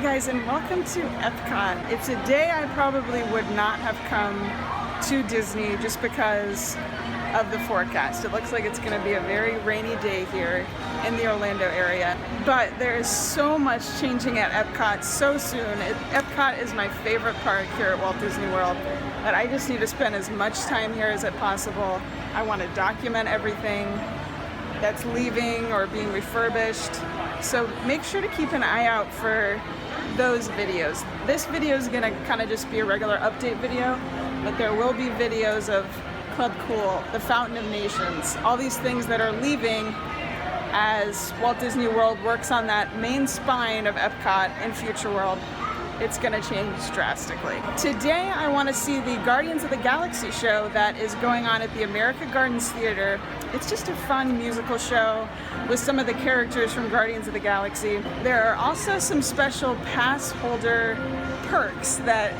guys, and welcome to Epcot. It's a day I probably would not have come to Disney just because of the forecast. It looks like it's going to be a very rainy day here in the Orlando area, but there is so much changing at Epcot so soon. Epcot is my favorite park here at Walt Disney World, that I just need to spend as much time here as possible. I want to document everything that's leaving or being refurbished. So make sure to keep an eye out for those videos. This video is gonna kind of just be a regular update video, but there will be videos of Club Cool, the Fountain of Nations, all these things that are leaving as Walt Disney World works on that main spine of Epcot in Future World. It's gonna change drastically. Today I want to see the Guardians of the Galaxy show that is going on at the America Gardens Theater. It's just a fun musical show with some of the characters from Guardians of the Galaxy. There are also some special pass holder perks that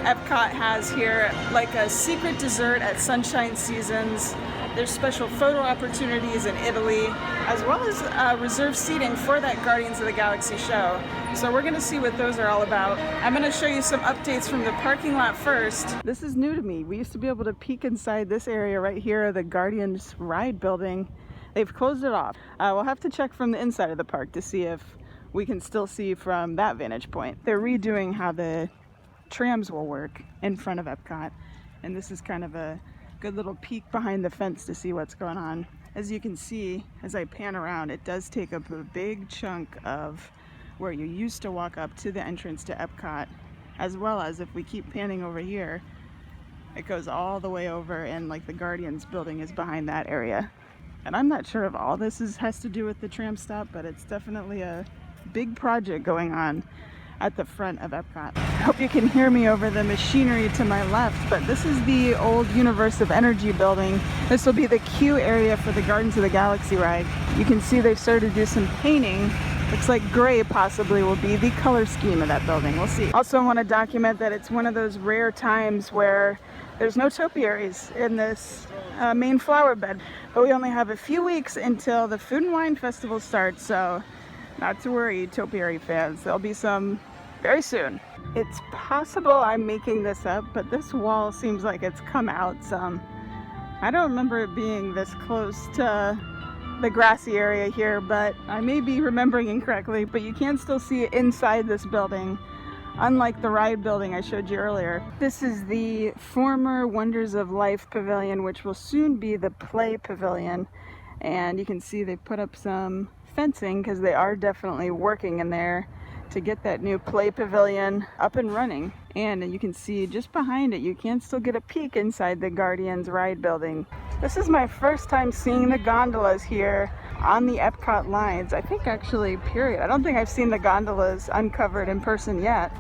Epcot has here, like a secret dessert at Sunshine Seasons. There's special photo opportunities in Italy, as well as reserved seating for that Guardians of the Galaxy show. So we're gonna see what those are all about. I'm gonna show you some updates from the parking lot first. This is new to me. We used to be able to peek inside this area right here, the Guardians ride building. They've closed it off. We'll have to check from the inside of the park to see if we can still see from that vantage point. They're redoing how the trams will work in front of Epcot, and this is kind of a good little peek behind the fence to see what's going on. As you can see, as I pan around, it does take up a big chunk of where you used to walk up to the entrance to Epcot, as well as if we keep panning over here, it goes all the way over, and like the Guardians building is behind that area. And I'm not sure if all this has to do with the tram stop, but it's definitely a big project going on at the front of Epcot. I hope you can hear me over the machinery to my left, but this is the old Universe of Energy building. This will be the queue area for the Guardians of the Galaxy ride. You can see they've started to do some painting. Looks like gray possibly will be the color scheme of that building. We'll see. Also want to document that it's one of those rare times where there's no topiaries in this main flower bed, but we only have a few weeks until the Food and Wine Festival starts, so not to worry, topiary fans. There'll be some very soon. It's possible I'm making this up, but this wall seems like it's come out some. I don't remember it being this close to the grassy area here, but I may be remembering incorrectly, but you can still see it inside this building, unlike the ride building I showed you earlier. This is the former Wonders of Life Pavilion, which will soon be the Play Pavilion. And you can see they put up some fencing because they are definitely working in there to get that new Play Pavilion up and running. And you can see just behind it, you can still get a peek inside the Guardians ride building. This is my first time seeing the gondolas here on the Epcot lines. I think actually, period. I don't think I've seen the gondolas uncovered in person yet.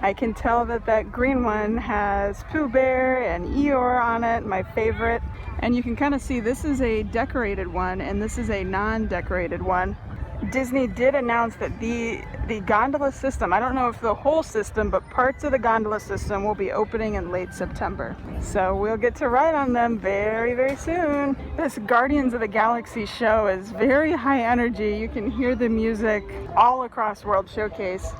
I can tell that that green one has Pooh Bear and Eeyore on it, my favorite. And you can kind of see this is a decorated one and this is a non-decorated one. Disney did announce that the gondola system, I don't know if the whole system, but parts of the gondola system will be opening in late September. So we'll get to ride on them very, very soon. This Guardians of the Galaxy show is very high energy. You can hear the music all across World Showcase.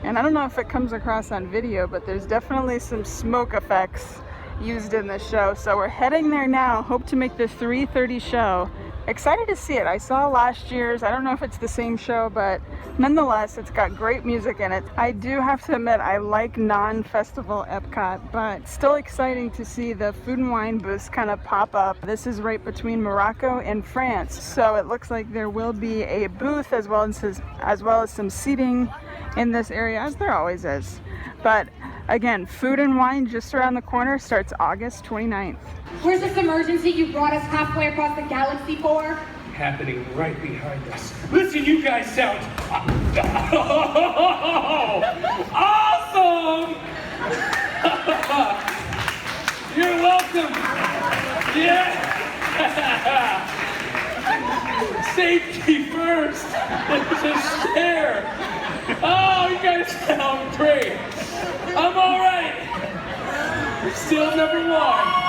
And I don't know if it comes across on video, but there's definitely some smoke effects used in the show. So we're heading there now. Hope to make the 3:30 show. Excited to see it. I saw last year's. I don't know if it's the same show, but nonetheless, it's got great music in it. I do have to admit, I like non-festival Epcot, but still exciting to see the food and wine booths kind of pop up. This is right between Morocco and France, so it looks like there will be a booth as well as some seating in this area, as there always is. But again, Food and Wine just around the corner, starts August 29th. Where's this emergency you brought us halfway across the galaxy for? Happening right behind us. Listen, you guys sound awesome! You're welcome. Yeah. Safety first. There's a scare. Oh, you guys sound great. I'm all right. Still number one.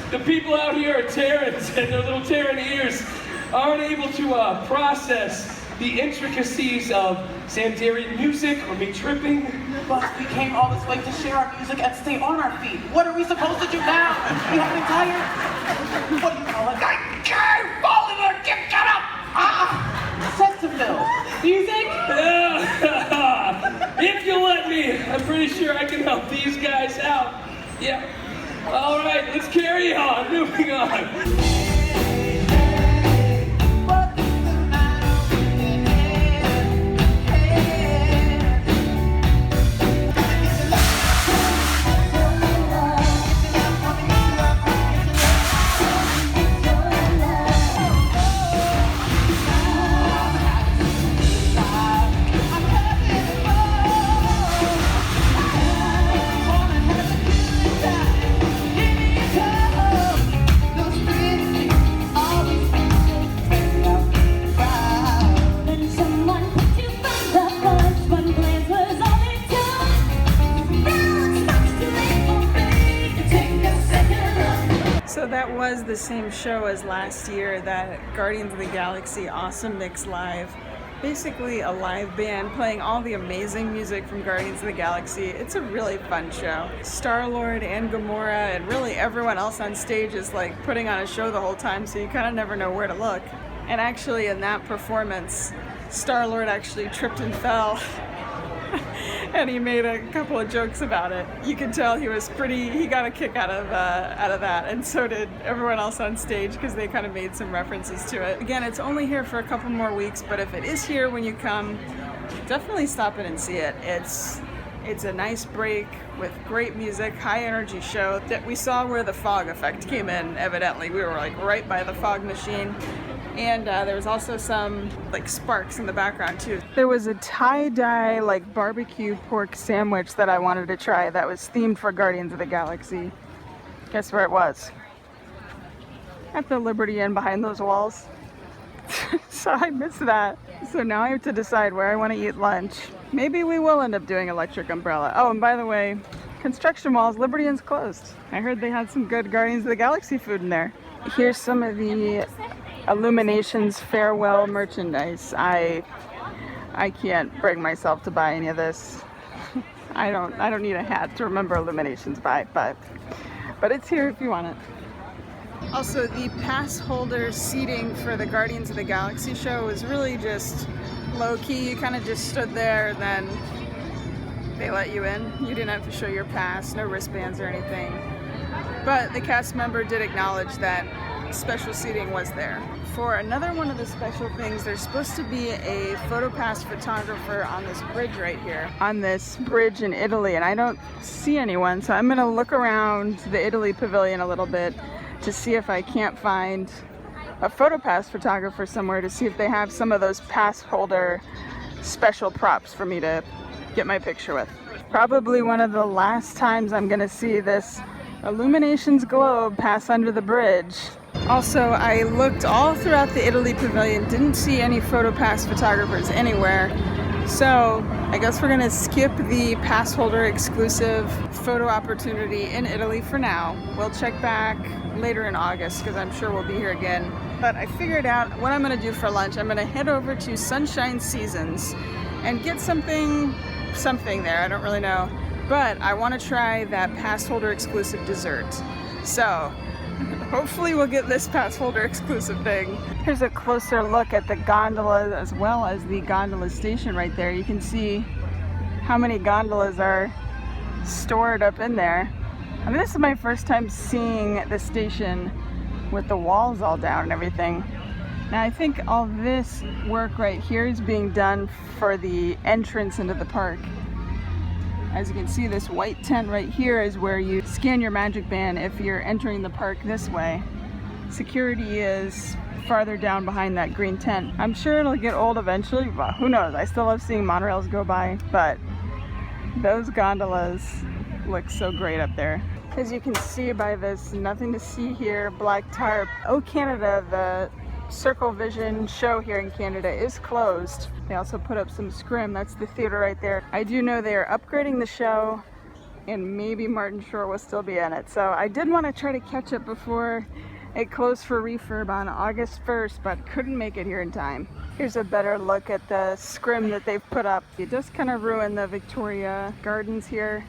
The people out here are Terrans, and their little Terran ears aren't able to process the intricacies of Sanderian music or me tripping. But we came all this way to share our music and stay on our feet. What are we supposed to do now? We have an entire, what do you call it? I can't fall in there, get up! Set to fill. Music? If you let me, I'm pretty sure I can help these guys out. Yeah. All right, let's carry on. Moving on. So that was the same show as last year, that Guardians of the Galaxy Awesome Mix Live. Basically a live band playing all the amazing music from Guardians of the Galaxy. It's a really fun show. Starlord and Gamora and really everyone else on stage is like putting on a show the whole time, so you kind of never know where to look. And actually in that performance, Starlord actually tripped and fell. And he made a couple of jokes about it. You could tell he got a kick out of that, and so did everyone else on stage, because they kind of made some references to it. Again, it's only here for a couple more weeks, but if it is here when you come, definitely stop in and see it. It's a nice break with great music, high energy show. That we saw where the fog effect came in, evidently. We were like right by the fog machine. And there was also some like sparks in the background too. There was a tie-dye like barbecue pork sandwich that I wanted to try that was themed for Guardians of the Galaxy. Guess where it was? At the Liberty Inn behind those walls. So I missed that. So now I have to decide where I want to eat lunch. Maybe we will end up doing Electric Umbrella. Oh, and by the way, Construction Malls, Liberty Inn's closed. I heard they had some good Guardians of the Galaxy food in there. Here's some of the Illuminations farewell merchandise. I can't bring myself to buy any of this. I don't need a hat to remember Illuminations by, but it's here if you want it. Also, the pass holder seating for the Guardians of the Galaxy show was really just low-key. You kind of just stood there and then they let you in. You didn't have to show your pass, no wristbands or anything. But the cast member did acknowledge that special seating was there. For another one of the special things, there's supposed to be a PhotoPass photographer on this bridge right here, on this bridge in Italy, and I don't see anyone, so I'm gonna look around the Italy Pavilion a little bit to see if I can't find a PhotoPass photographer somewhere, to see if they have some of those pass holder special props for me to get my picture with. Probably one of the last times I'm gonna see this Illuminations globe pass under the bridge. Also, I looked all throughout the Italy Pavilion, didn't see any PhotoPass photographers anywhere. So I guess we're gonna skip the pass holder exclusive photo opportunity in Italy for now. We'll check back later in August, because I'm sure we'll be here again. But I figured out what I'm gonna do for lunch. I'm gonna head over to Sunshine Seasons and get something there, I don't really know. But I want to try that pass holder exclusive dessert. So hopefully we'll get this pass holder exclusive thing. Here's a closer look at the gondola as well as the gondola station right there. You can see how many gondolas are stored up in there. I mean, this is my first time seeing the station with the walls all down and everything. Now I think all this work right here is being done for the entrance into the park. As you can see, this white tent right here is where you scan your magic band if you're entering the park this way. Security is farther down behind that green tent. I'm sure it'll get old eventually, but who knows? I still love seeing monorails go by, but those gondolas look so great up there. As you can see by this nothing to see here black tarp, Oh Canada, the Circle Vision show here in Canada, is closed. They also put up some scrim. That's the theater right there. I do know they are upgrading the show, and maybe Martin Short will still be in it. So I did want to try to catch it before it closed for refurb on August 1st, but couldn't make it here in time. Here's a better look at the scrim that they've put up. It does kind of ruin the Victoria Gardens here.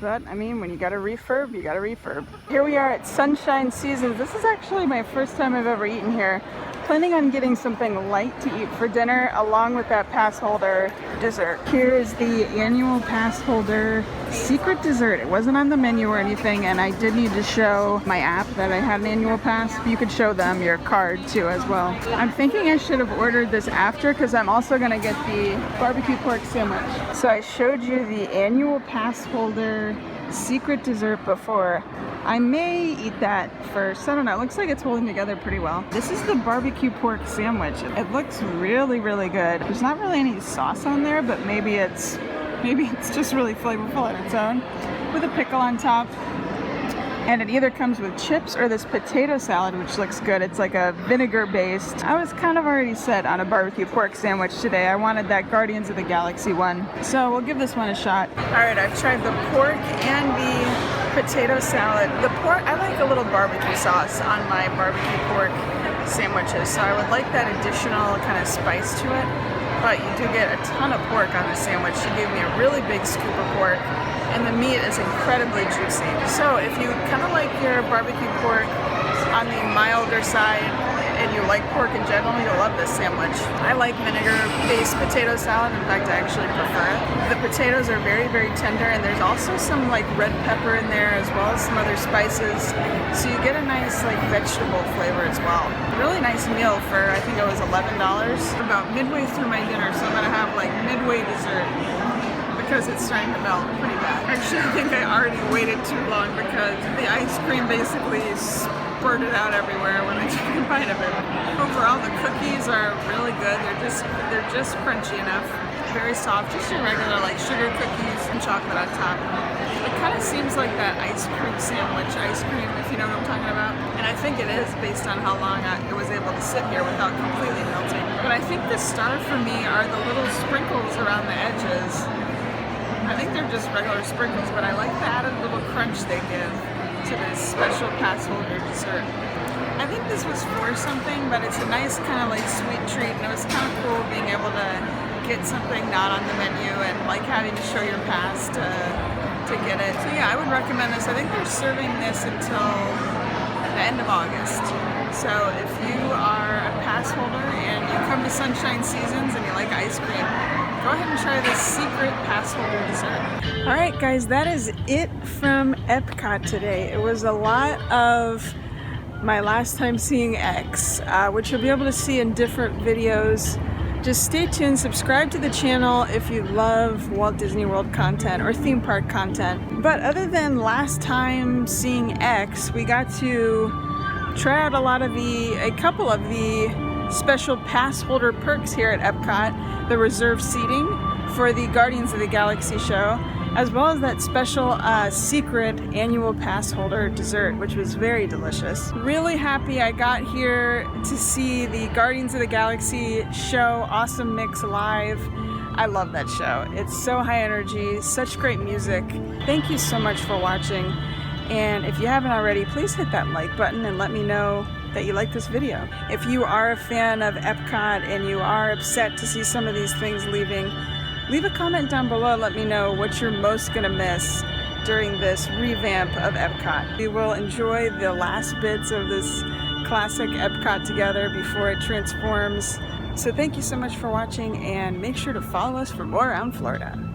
But, I mean, when you gotta refurb, you gotta refurb. Here we are at Sunshine Seasons. This is actually my first time I've ever eaten here. Planning on getting something light to eat for dinner along with that Passholder dessert. Here is the annual Passholder secret dessert. It wasn't on the menu or anything, and I did need to show my app that I had an annual pass. You could show them your card too as well. I'm thinking I should have ordered this after because I'm also gonna get the barbecue pork sandwich. So I showed you the annual Passholder secret dessert before. I may eat that first. I don't know. It looks like it's holding together pretty well. This is the barbecue pork sandwich. It looks really, really good. There's not really any sauce on there, but maybe it's just really flavorful on its own with a pickle on top. And it either comes with chips or this potato salad, which looks good. It's like a vinegar based. I was kind of already set on a barbecue pork sandwich today. I wanted that Guardians of the Galaxy one. So we'll give this one a shot. All right, I've tried the pork and the potato salad. The pork, I like a little barbecue sauce on my barbecue pork sandwiches. So I would like that additional kind of spice to it. But you do get a ton of pork on the sandwich. She gave me a really big scoop of pork, and the meat is incredibly juicy. So if you kind of like your barbecue pork on the milder side and you like pork in general, you'll love this sandwich. I like vinegar-based potato salad. In fact, I actually prefer it. The potatoes are very, very tender, and there's also some like red pepper in there as well as some other spices. So you get a nice like vegetable flavor as well. Really nice meal for, I think it was $11. About midway through my dinner, so I'm gonna have like midway dessert because it's starting to melt pretty bad. Actually, I think I already waited too long because the ice cream basically spurted out everywhere when I took a bite of it. Overall, the cookies are really good. They're just crunchy enough, very soft, just your regular like sugar cookies and chocolate on top. It kind of seems like that ice cream sandwich ice cream, if you know what I'm talking about. And I think it is based on how long it was able to sit here without completely melting. But I think the star for me are the little sprinkles around the edges. I think they're just regular sprinkles, but I like the added little crunch they give to this special Passholder dessert. I think this was for something, but it's a nice kind of like sweet treat, and it was kind of cool being able to get something not on the menu and like having to show your pass to get it. So yeah, I would recommend this. I think they're serving this until the end of August. So if you are a pass holder and you come to Sunshine Seasons and you like ice cream, go ahead and try this secret Passholder dessert. All right, guys, that is it from Epcot today. It was a lot of my last time seeing X, which you'll be able to see in different videos. Just stay tuned, subscribe to the channel if you love Walt Disney World content or theme park content. But other than last time seeing X, we got to try out a couple of the special pass holder perks here at Epcot, the reserved seating for the Guardians of the Galaxy show, as well as that special secret annual pass holder dessert, which was very delicious. Really happy I got here to see the Guardians of the Galaxy show Awesome Mix live. I love that show. It's so high energy, such great music. Thank you so much for watching. And if you haven't already, please hit that like button and let me know that you like this video. If you are a fan of Epcot and you are upset to see some of these things leaving, leave a comment down below and let me know what you're most gonna miss during this revamp of Epcot. We will enjoy the last bits of this classic Epcot together before it transforms. So thank you so much for watching, and make sure to follow us for more around Florida.